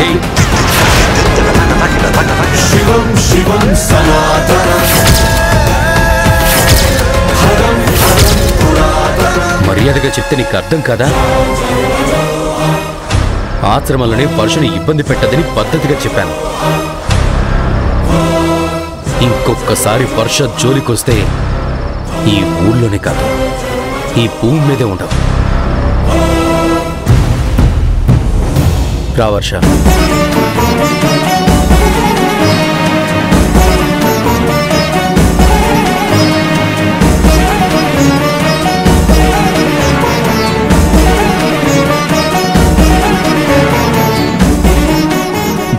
చెయ్యి. మర్యాదగా చెప్తే నీకు అర్థం కదా? ఆశ్రమంలోనే పరుషుని ఇబ్బంది పెట్టదని పద్ధతిగా చెప్పాను. ఇంకొకసారి పరుష జోలికొస్తే ఈ ఊళ్ళోనే కాదు, ఈ భూమి మీదే ఉండవు. రా వర్ష.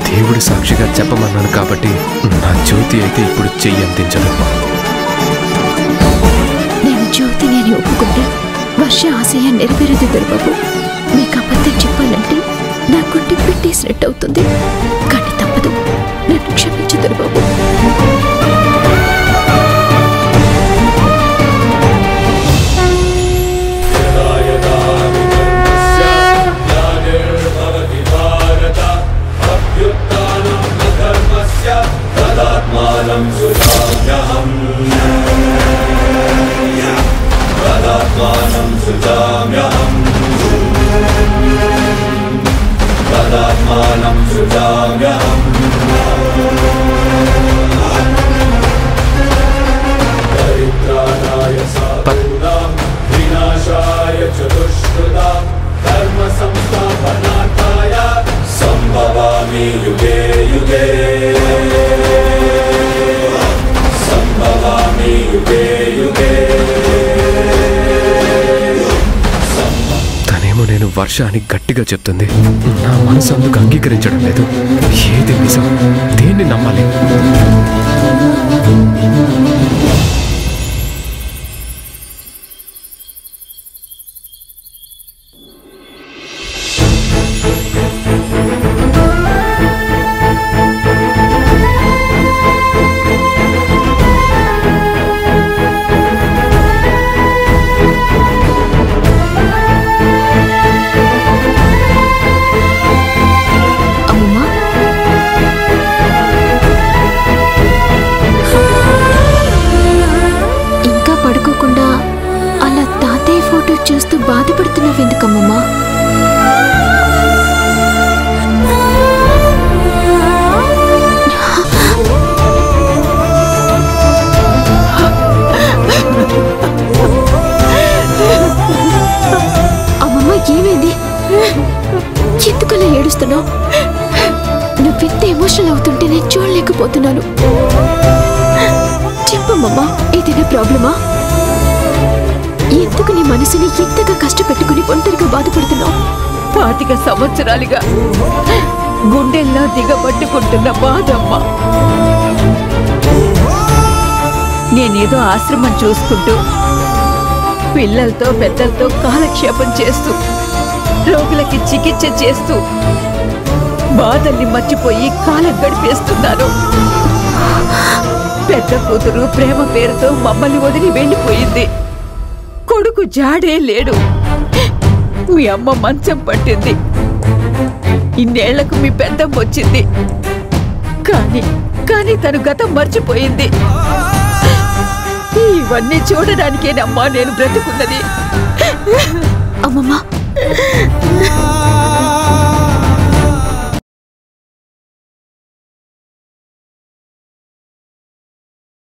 దేవుడి సాక్షిగా చెప్పమన్నాను కాబట్టి నా జ్యోతి అయితే ఇప్పుడు చెయ్యి అందించదు. నేను జ్యోతిని అని ఒప్పుకుంటే వర్ష ఆశయం నెరవేరదు దొరబాబు. మీకు అబద్ధం చెప్పాలంటే నా గుండె పెట్టేసినట్టు అవుతుంది. కానీ తప్పదు, నన్ను క్షమించు దొరబాబు. వినాశాయ చతుష్కృతా ధర్మ సంస్థాపనార్థాయ సంభవామి యుగే యుగే సంభవామి యుగే యుగే. తనేమో నేను వర్ష అని గట్టిగా చెప్తుంది. నా మనసు అందుకు అంగీకరించడం లేదు. ఏది నిజం? దేన్ని నమ్మాలి? చూస్తూ బాధపడుతున్నావెందుకమ్మమ్మా? అమ్మమ్మ ఏమైంది? ఎందుకలా ఏడుస్తున్నావు? నువ్వింత ఎమోషనల్ అవుతుంటే నేను చూడలేకపోతున్నాను. చెప్పమ్మమ్మా, ఏదైనా ప్రాబ్లమా? ఎందుకు నీ మనసుని ఎంతగా కష్టపెట్టుకుని ఒంటరిగా బాధపడుతున్నావు? 25 సంవత్సరాలుగా గుండెల్లో దిగబట్టుకుంటున్న బాధమ్మా. నేనేదో ఆశ్రమం చూసుకుంటూ పిల్లలతో పెద్దలతో కాలక్షేపం చేస్తూ రోగులకి చికిత్స చేస్తూ బాధల్ని మర్చిపోయి కాలం గడిపేస్తున్నాను. పెద్ద కూతురు ప్రేమ పేరుతో మమ్మల్ని వదిలి వెళ్ళిపోయింది. కొడుకు జాడే లేడు. మీ అమ్మ మంచం పట్టింది. ఇన్నేళ్లకు మీ పెద్దమ్మ వచ్చింది. కానీ తను గతం మర్చిపోయింది. ఇవన్నీ చూడడానికేనమ్మా నేను బ్రతుకున్నది. అమ్మమ్మా